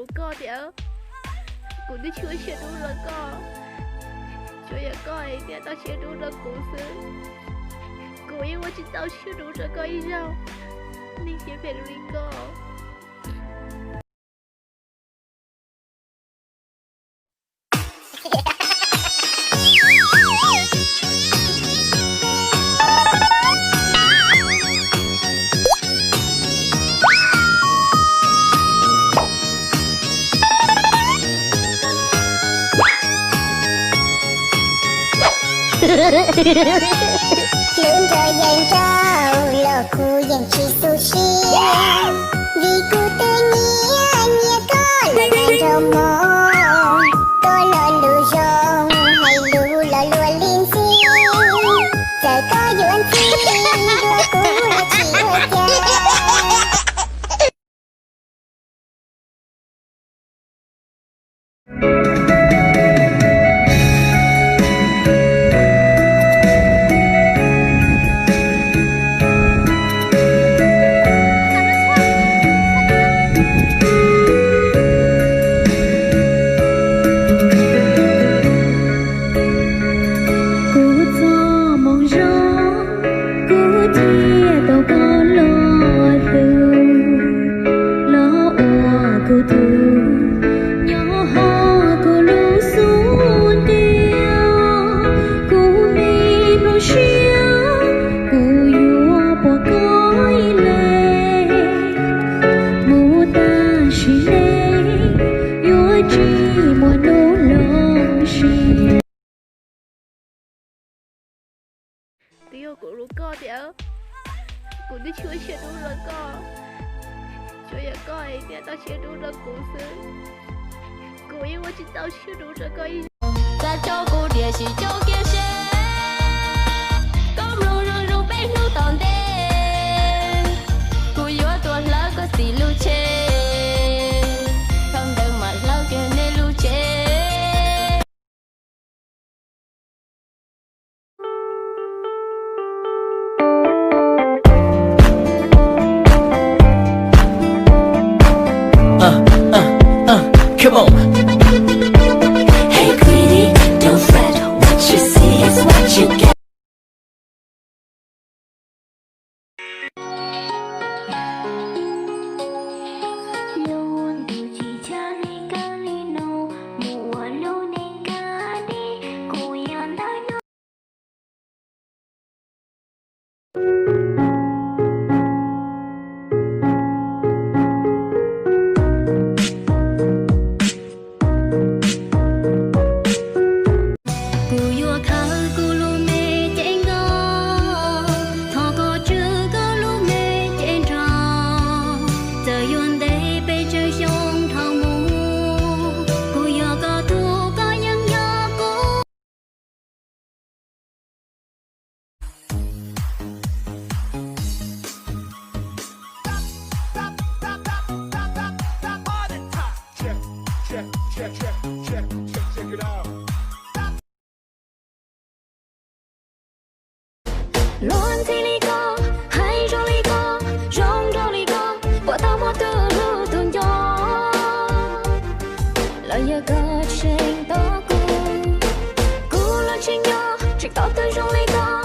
如歌点，古的秋写出了歌，就也歌一点到写出了故事，古因我知道写出这个以后，你也别离歌。Lớn rồi dành trâu lò khu dành chi sushi vì cô tên nghĩa có là ngàn rau mòn tôi là lù rong hay lù là lùa liên xì giờ có dù anh chi lùa cũ là chỉ ơi cha. Tiêu của lũ co đĩa của đứa chưa写出了歌，就也歌一点到写出了故事，古因我知道写出这个以。在照顾的是就给谁？高如如如被路当的，古有多了个西路车，看得马老给那路车。Come on. Hey, greedy, don't fret. What you see is what you get. Luôn thì lý có hay cho lý có rong cho lý có bỏ tao mất từ lưu thường cho lời giờ có trên đó cô là trên nhỏ chỉ có từ trong lý có.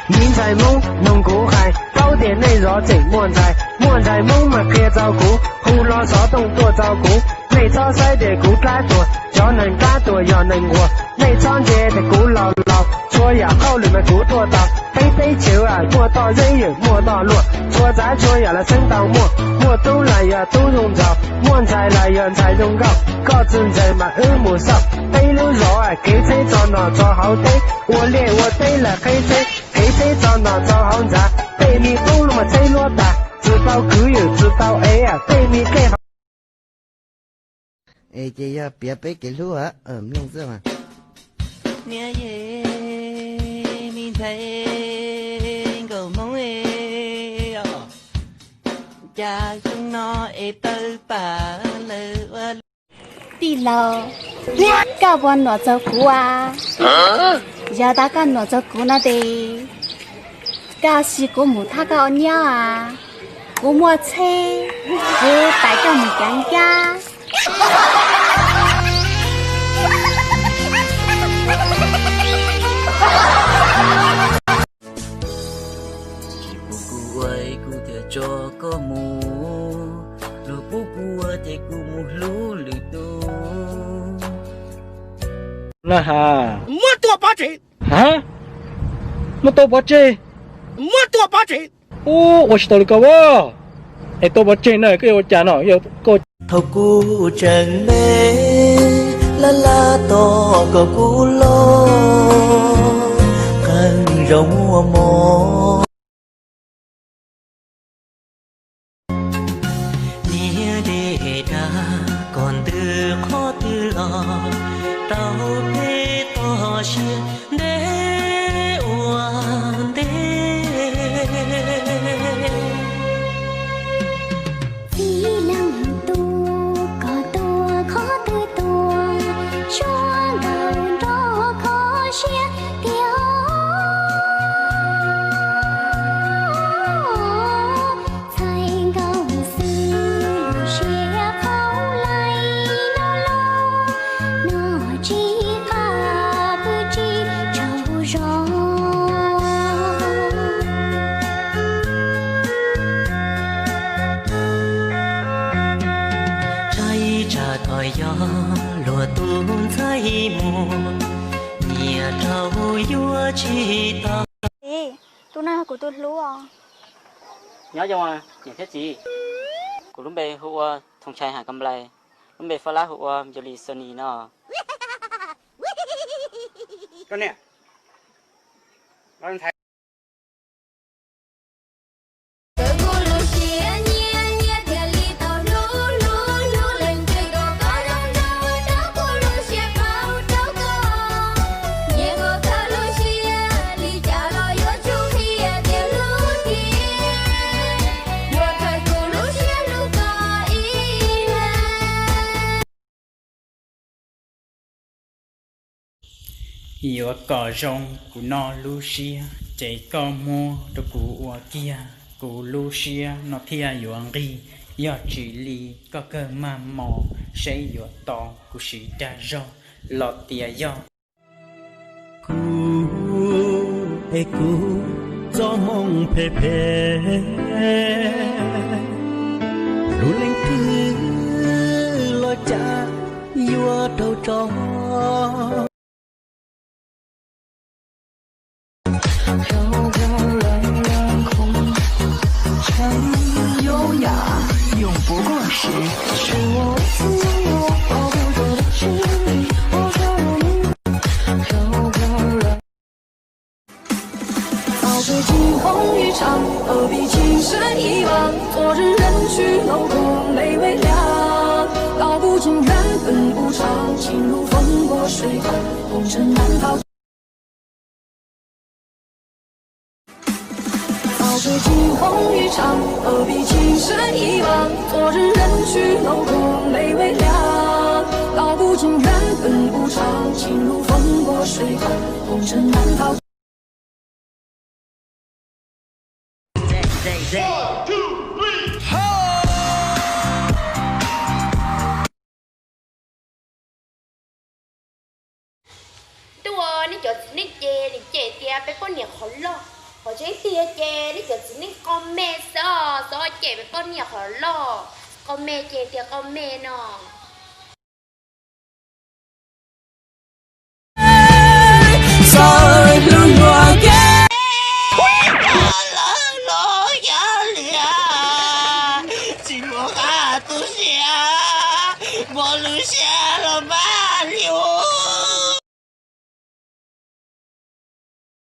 Nhìn在梦能古海宝典内rõ这莫在梦嘛可照顾胡啰嗦动多照顾内操赛的古改多要能改多要能过内创界的古老错呀好里面古多道飞球啊莫到人影莫到路错在错呀了生到莫都来呀都用着莫才来呀才用搞真在嘛木少飞流绕啊给车找那找好的我练我对了黑车找那找好在对面公路嘛车落大知道cứ有知道啊对面给好chị bịa bế cái lúa á không sao mà nghe ye mình thấy cầu mong cha chúng nó tơ bà lỡ đi lò cả bọn nó cho cú à giờ ta cả nó cho cú nó đi cả sĩ của một thằng cả nhau à của mua xe của tại cho một cái gia Cụ ơi cụ thừa cho có mù lù cụ thì cụ mù lù lù tu là hà Mua tua bá trị. hả mua tô bá chê Mua tua bá trị. ô tôi chỉ tôi có ấy tô bá chê này cái ô cha nó yêu cô thâu cụ trần mê la to có cụ lo cần rộng mò nia đề đa còn từ khó từ lo tao phê to xia để uan đê Vì lòng tu có tua khó tư tua cho đầu đó khó chia tiêu thay gấu sư chia khâu lại nó lo nó chỉ cả bữa chỉ trâu gió trái trà thỏi gió lùa tuôn thấy mùa nhẹ trâu vua chỉ ta ê tôi nói của tôi lúa nhớ cho mà nhận thiết gì của lúc bê hụa thông trai hàng cầm lầy lúc bê phá lá hụa jolly sunny nó Con nè. Con thấy Yêu cỏ rong của nó Lucia chạy có mua đồ của kia của Lucia nó thia yêu anh ri yêu chỉ li có cơ mà mò sẽ yêu to của sĩ đa do lọt tia do cu e cu gió mong phê phê lu lên cứ lo cha yêu đâu cho Ni cho ni chè tia pe con nhẹ khó lo họ chơi tia chè ni cho ni con mẹ sao chè pe con nhẹ khó lo con mẹ chè tia con mẹ nó